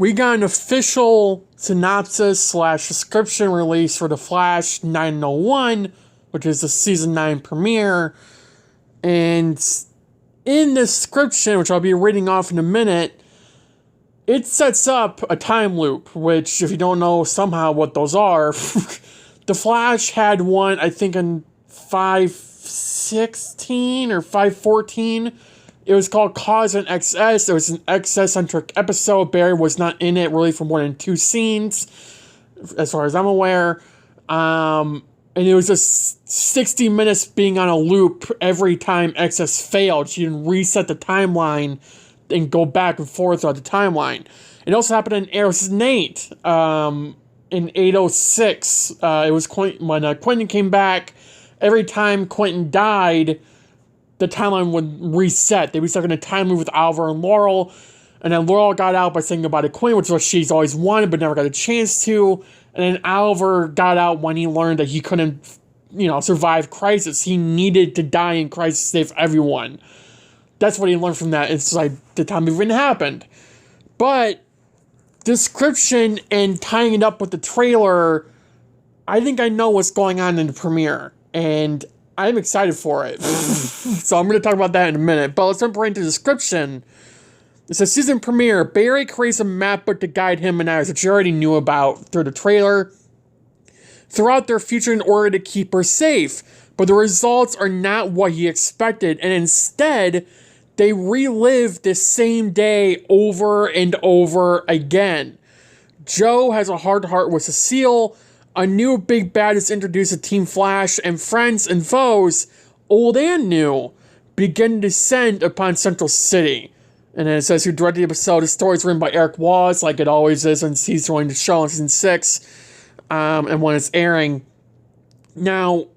we got an official synopsis / description release for The Flash 901, which is the season 9 premiere. And in the description, which I'll be reading off in a minute, it sets up a time loop, which, if you don't know somehow what those are, The Flash had one, I think, in 516 or 514. It was called Cause and XS. It was an XS-centric episode. Barry was not in it really for more than 2 scenes, as far as I'm aware. And it was just 60 minutes being on a loop every time XS failed. She didn't reset the timeline and go back and forth throughout the timeline. It also happened in Arrowverse 8 in 806. It was when Quentin came back. Every time Quentin died, the timeline would reset. They restarted a time loop with Oliver and Laurel. And then Laurel got out by saying goodbye to Quinn, which is what she's always wanted but never got a chance to. And then Oliver got out when he learned that he couldn't, survive Crisis. He needed to die in Crisis to save everyone. That's what he learned from that. It's like the time even happened. But description and tying it up with the trailer, I think I know what's going on in the premiere. And I'm excited for it. So I'm going to talk about that in a minute. But let's jump right into the description. It says, season premiere, Barry creates a map book to guide him and Iris, which you already knew about through the trailer, throughout their future in order to keep her safe. But the results are not what he expected, and instead, they relive the same day over and over again. Joe has a heart-to-heart with Cecile. A new big bad is introduced to Team Flash, and friends and foes, old and new, begin to descend upon Central City. And then it says who directed the episode. The story is written by Eric Wallace, like it always is when he's joining the show in season 6, and when it's airing. Now,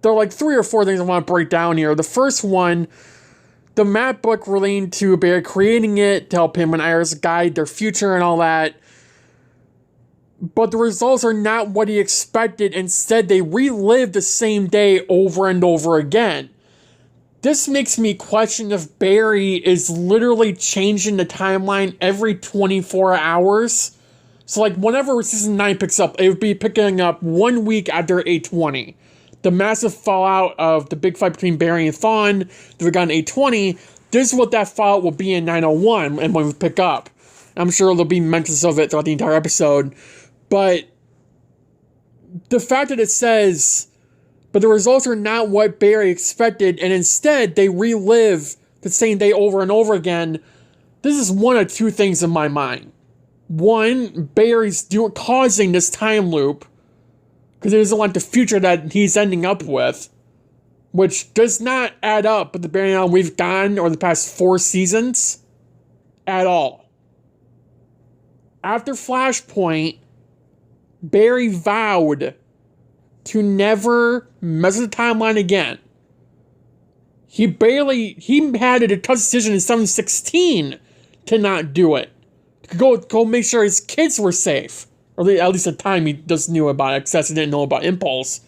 there are like 3 or 4 things I want to break down here. The first one, the map book relating to Barry creating it to help him and Iris guide their future and all that. But the results are not what he expected. Instead, they relive the same day over and over again. This makes me question if Barry is literally changing the timeline every 24 hours. So, like, whenever season 9 picks up, it would be picking up 1 week after 820. The massive fallout of the big fight between Barry and Thawne that we got in 820, this is what that fallout will be in 901 and when we pick up. I'm sure there'll be mentions of it throughout the entire episode. But the fact that it says, but the results are not what Barry expected, and instead they relive the same day over and over again, this is one of 2 things in my mind. One, Barry's causing this time loop because he doesn't want the future that he's ending up with, which does not add up with the Barry we've gotten over the past 4 seasons at all. After Flashpoint, Barry vowed to never mess with the timeline again. He had a tough decision in 716 to not do it. To go make sure his kids were safe. Or at least at the time he just knew about Access and didn't know about Impulse.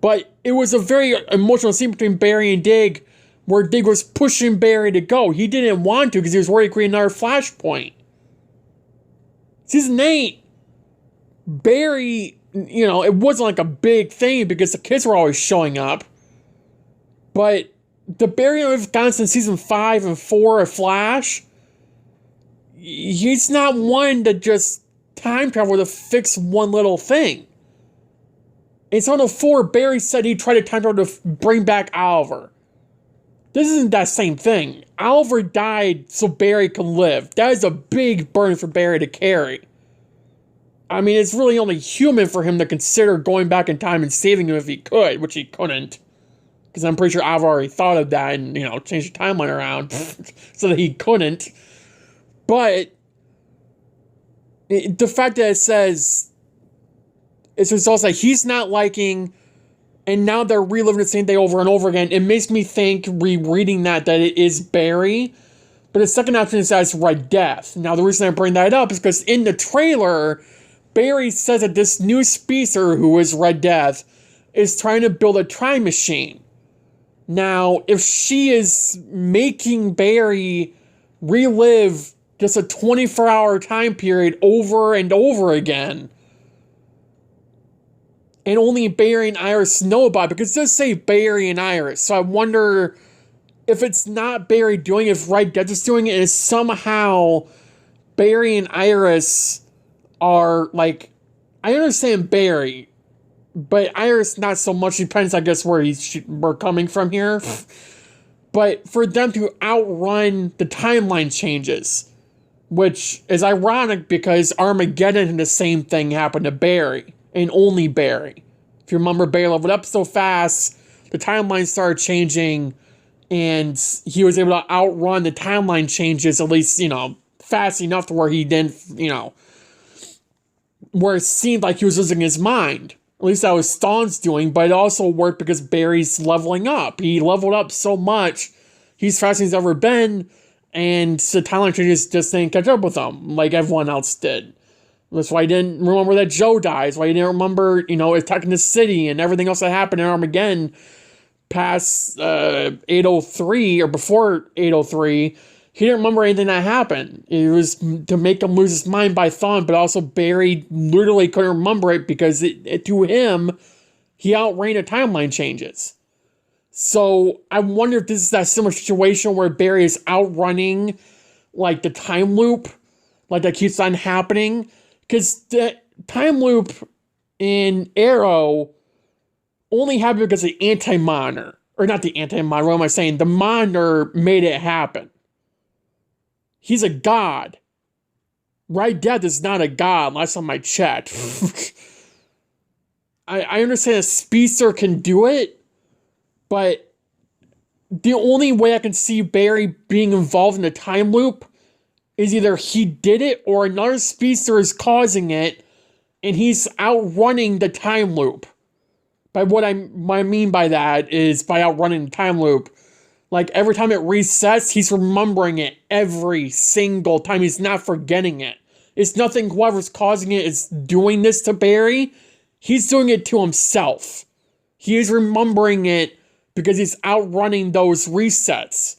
But it was a very emotional scene between Barry and Dig, where Dig was pushing Barry to go. He didn't want to because he was worried to create another Flashpoint. Season 8, Barry, it wasn't like a big thing because the kids were always showing up. But the Barry we've gotten since season 5 and 4 of Flash, he's not one to just time travel to fix one little thing. It's on the 4, Barry said he tried to time travel to bring back Oliver. This isn't that same thing. Oliver died so Barry could live. That is a big burden for Barry to carry. I mean, it's really only human for him to consider going back in time and saving him if he could, which he couldn't. Because I'm pretty sure Oliver already thought of that and, changed the timeline around so that he couldn't. But the fact that it says it's results that he's not liking, and now they're reliving the same day over and over again, it makes me think, rereading that it is Barry. But the second option is that it's Red Death. Now, the reason I bring that up is because in the trailer, Barry says that this new speedster, who is Red Death, is trying to build a time machine. Now, if she is making Barry relive just a 24-hour time period over and over again. And only Barry and Iris know about it, because it does say Barry and Iris. So I wonder if it's not Barry doing it, if Red Death is doing it, and somehow Barry and Iris are like, I understand Barry, but Iris not so much. Depends, I guess, where we're coming from here. But for them to outrun the timeline changes, which is ironic because Armageddon and the same thing happened to Barry, and only Barry. If you remember, Barry leveled up so fast, the timeline started changing, and he was able to outrun the timeline changes, at least, fast enough to where he didn't, where it seemed like he was losing his mind. At least that was Staun's doing, but it also worked because Barry's leveling up. He leveled up so much, he's faster than he's ever been, and the timeline changes just didn't catch up with him like everyone else did. That's why he didn't remember that Joe dies, why he didn't remember, attacking the city and everything else that happened in Armageddon past 803, or before 803. He didn't remember anything that happened. It was to make him lose his mind by Thawne, but also Barry literally couldn't remember it because to him, he outran the timeline changes. So I wonder if this is that similar situation where Barry is outrunning like the time loop, like that keeps on happening. Because the time loop in Arrow only happened because the Anti-Monitor, or not the Anti-Monitor, what am I saying? The Monitor made it happen. He's a god. Red Death is not a god, last time I checked. I understand a speedster can do it, but the only way I can see Barry being involved in a time loop is either he did it or another speedster is causing it, and he's outrunning the time loop. But what I mean by that is by outrunning the time loop, like every time it resets, he's remembering it every single time. He's not forgetting it. It's nothing whoever's causing it is doing this to Barry. He's doing it to himself. He is remembering it because he's outrunning those resets.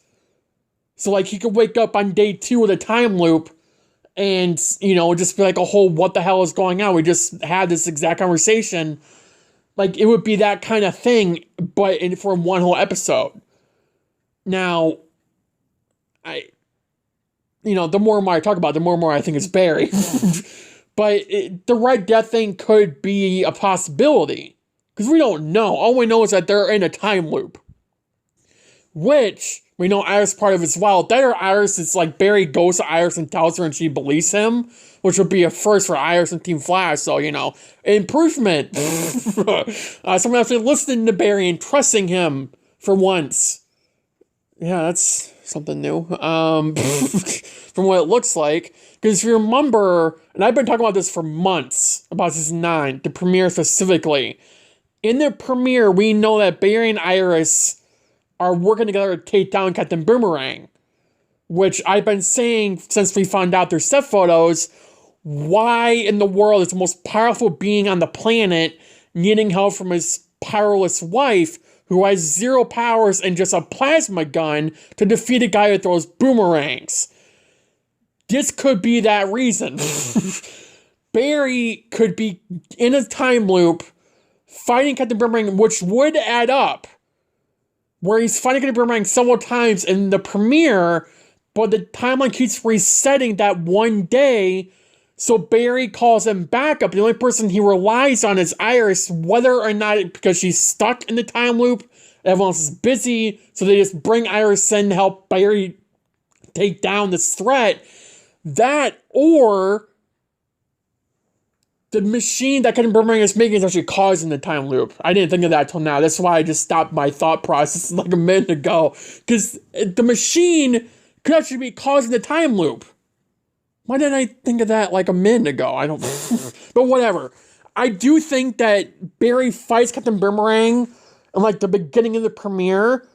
So like he could wake up on day 2 with a time loop and, just be like, oh, what the hell is going on? We just had this exact conversation. Like it would be that kind of thing, but for one whole episode. Now, the more and more I talk about it, the more and more I think it's Barry. But the Red Death thing could be a possibility. Because we don't know. All we know is that they're in a time loop. Which, we know Iris part of as well. That or Iris is like Barry goes to Iris and tells her and she believes him. Which would be a first for Iris and Team Flash. So, improvement. Someone actually listening to Barry and trusting him for once. Yeah, that's something new. From what it looks like. Because if you remember, and I've been talking about this for months, about Season 9, the premiere specifically. In the premiere, we know that Barry and Iris are working together to take down Captain Boomerang. Which I've been saying since we found out their set photos. Why in the world is the most powerful being on the planet needing help from his powerless wife, who has 0 powers and just a plasma gun, to defeat a guy who throws boomerangs? This could be that reason. Barry could be in a time loop fighting Captain Boomerang, which would add up. Where he's fighting Captain Boomerang several times in the premiere, but the timeline keeps resetting that one day, so Barry calls him back up. The only person he relies on is Iris, whether or not because she's stuck in the time loop, everyone else is busy, so they just bring Iris in to help Barry take down this threat. That, or the machine that Captain Boomerang is making is actually causing the time loop. I didn't think of that till now. That's why I just stopped my thought process like a minute ago. Because the machine could actually be causing the time loop. Why didn't I think of that like a minute ago? I don't... But whatever. I do think that Barry fights Captain Boomerang in like the beginning of the premiere,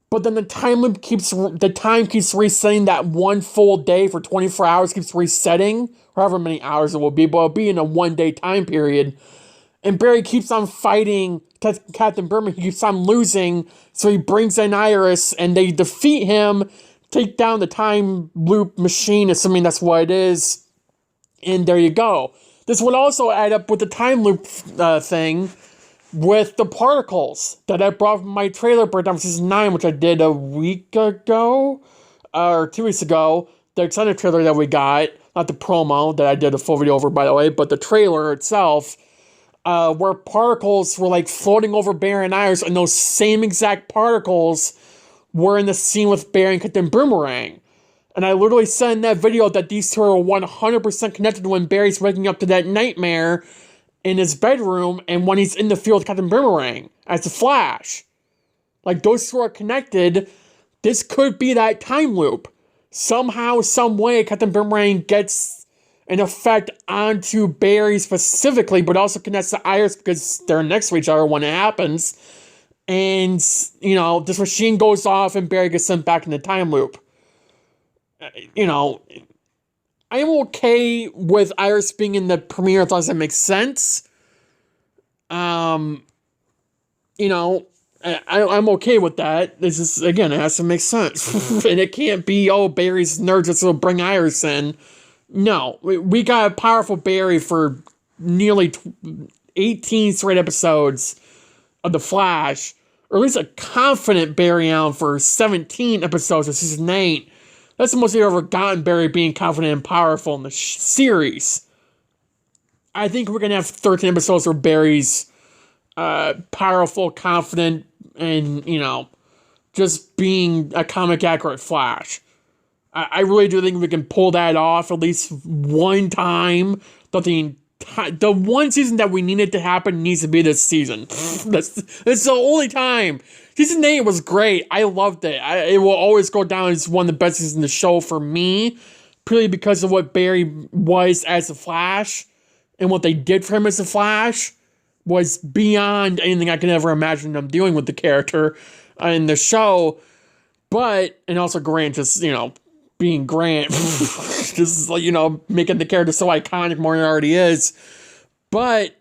but then the time keeps resetting that one full day for 24 hours, keeps resetting, however many hours it will be, but it'll be in a 1 day time period. And Barry keeps on fighting Captain Boomerang, he keeps on losing, so he brings in Iris, and they defeat him, take down the time loop machine, assuming that's what it is, and there you go. This would also add up with the time loop thing with the particles that I brought from my trailer breakdown for season 9, which I did a week ago, or 2 weeks ago. The extended trailer that we got, not the promo that I did a full video over, by the way, but the trailer itself, where particles were like floating over Barry and Iris, and those same exact particles were in the scene with Barry and Captain Boomerang. And I literally said in that video that these two are 100% connected when Barry's waking up to that nightmare in his bedroom and when he's in the field with Captain Boomerang as the Flash. Like, those two are connected. This could be that time loop. Somehow, some way, Captain Boomerang gets an effect onto Barry specifically, but also connects to Iris because they're next to each other when it happens. And, this machine goes off and Barry gets sent back in the time loop. I am okay with Iris being in the premiere as long as it makes sense. I'm okay with that. This is, again, it has to make sense. And it can't be, Barry's nerds, so bring Iris in. No, we got a powerful Barry for nearly 18 straight episodes of The Flash, or at least a confident Barry Allen for 17 episodes of season 8. That's the most we've ever gotten Barry being confident and powerful in the series. I think we're going to have 13 episodes where Barry's powerful, confident, and, just being a comic accurate Flash. I really do think we can pull that off at least one time. But the one season that we needed to happen needs to be this season. That's the only time. Season 8 was great. I loved it. It will always go down as one of the best seasons of the show for me, purely because of what Barry was as a Flash, and what they did for him as a Flash was beyond anything I could ever imagine them doing with the character in the show. But, and also Grant just, being Grant, just, making the character so iconic more than it already is. But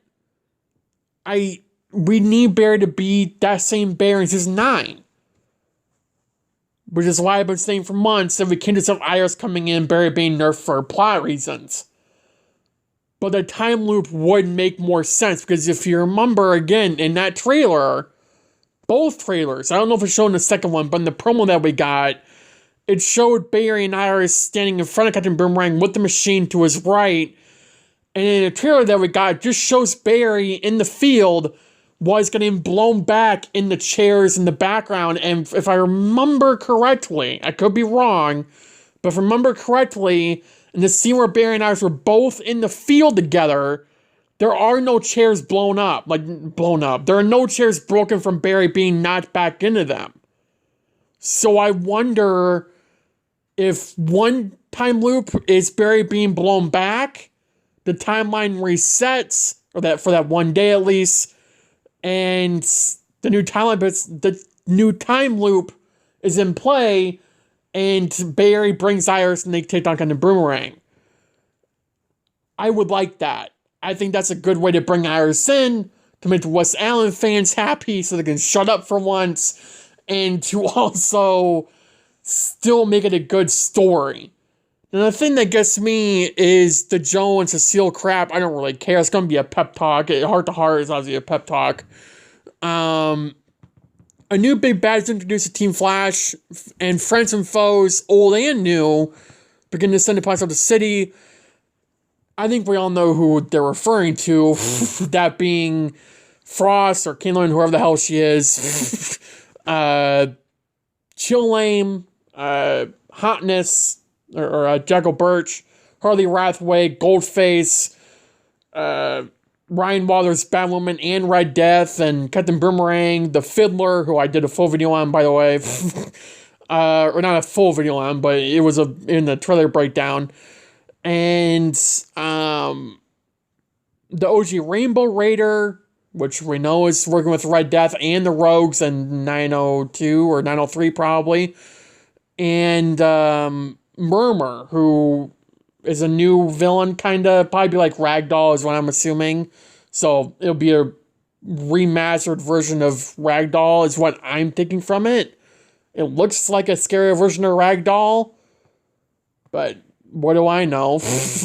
we need Barry to be that same Barry in season 9. Which is why I've been saying for months that we can't just have Iris coming in, Barry being nerfed for plot reasons. But the time loop would make more sense, because if you remember, again, in that trailer, both trailers, I don't know if it's shown in the second one, but in the promo that we got, it showed Barry and Iris standing in front of Captain Boomerang with the machine to his right. And in the trailer that we got, it just shows Barry in the field was getting blown back in the chairs in the background. And if I remember correctly, I could be wrong, but if I remember correctly, in the scene where Barry and Iris were both in the field together, there are no chairs blown up. There are no chairs broken from Barry being knocked back into them. So I wonder if one time loop is Barry being blown back, the timeline resets, or that for that one day at least, and the new time loop is in play, and Barry brings Iris and they take down Captain Boomerang. I would like that. I think that's a good way to bring Iris in, to make the Wes Allen fans happy so they can shut up for once, and to also still make it a good story. And the thing that gets me is the Joe and Cecile crap. I don't really care. It's going to be a pep talk. Heart to Heart is obviously a pep talk. A new big bad is introduced to Team Flash, and friends and foes, old and new, begin to send upon the city. I think we all know who they're referring to. That being Frost or Kindler, whoever the hell she is. Chill Lame, Hotness, or Jekyll Birch, Harley Rathway, Goldface, Ryan Waters, Batwoman, and Red Death, and Captain Boomerang, the Fiddler, who I did a full video on, by the way. Or not a full video on, but it was in the trailer breakdown. And the OG Rainbow Raider, which we know is working with Red Death and the Rogues and 902 or 903 probably. And Murmur, who is a new villain, kind of. Probably like Ragdoll is what I'm assuming. So it'll be a remastered version of Ragdoll is what I'm thinking from it. It looks like a scary version of Ragdoll, but what do I know?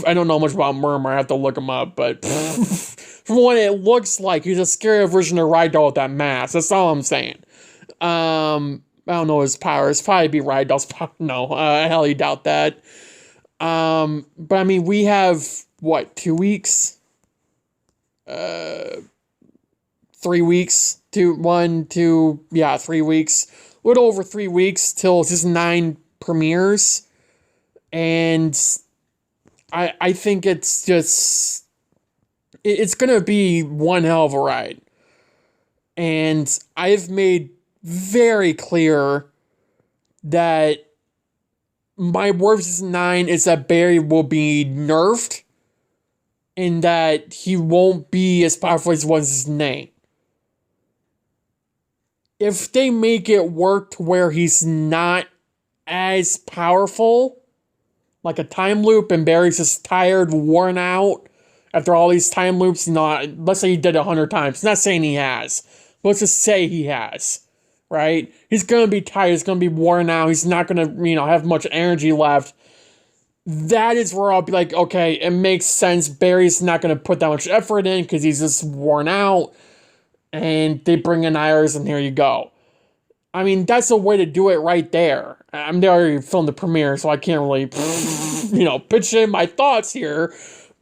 I don't know much about Murmur. I have to look him up, but from what it looks like, he's a scary version of Ragdoll with that mask. That's all I'm saying. I don't know his powers. Probably be Ragdoll's power. No, I highly doubt that. But I mean, we have, what, 2 weeks? 3 weeks? 3 weeks. A little over 3 weeks till season 9 premieres. And I think it's just, it's going to be one hell of a ride. And I've made very clear that my word for season 9 is that Barry will be nerfed and that he won't be as powerful as he was in season 8. If they make it work to where he's not as powerful, like a time loop, and Barry's just tired, worn out after all these time loops, let's say he did it 100 times. I'm not saying he has. Let's just say he has, right? He's going to be tired. He's going to be worn out. He's not going to, have much energy left. That is where I'll be like, okay, it makes sense. Barry's not going to put that much effort in because he's just worn out. And they bring in Iris, and here you go. I mean, that's a way to do it right there. They already filmed the premiere, so I can't really, pitch in my thoughts here.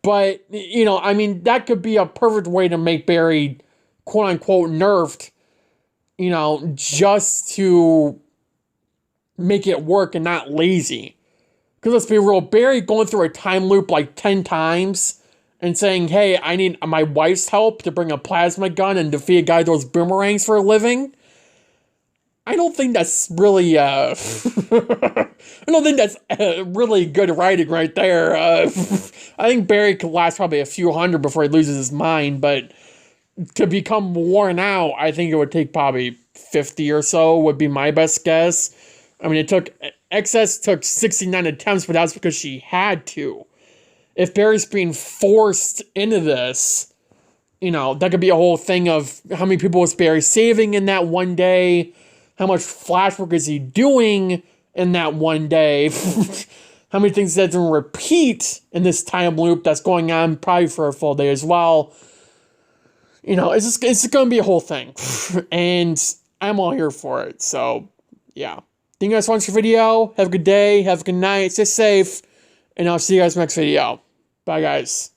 But, I mean, that could be a perfect way to make Barry, quote-unquote, nerfed, just to make it work and not lazy. Because let's be real, Barry going through a time loop like 10 times and saying, hey, I need my wife's help to bring a plasma gun and defeat a guy with those boomerangs for a living. I don't think that's really, I don't think that's really good writing right there. I think Barry could last probably a few hundred before he loses his mind, but to become worn out, I think it would take probably 50 or so, would be my best guess. I mean, XS took 69 attempts, but that's because she had to. If Barry's being forced into this, that could be a whole thing of how many people was Barry saving in that one day. How much flash work is he doing in that one day? How many things doesn't repeat in this time loop that's going on probably for a full day as well? It's going to be a whole thing. And I'm all here for it. So, yeah. Thank you guys for watching the video. Have a good day. Have a good night. Stay safe. And I'll see you guys in the next video. Bye, guys.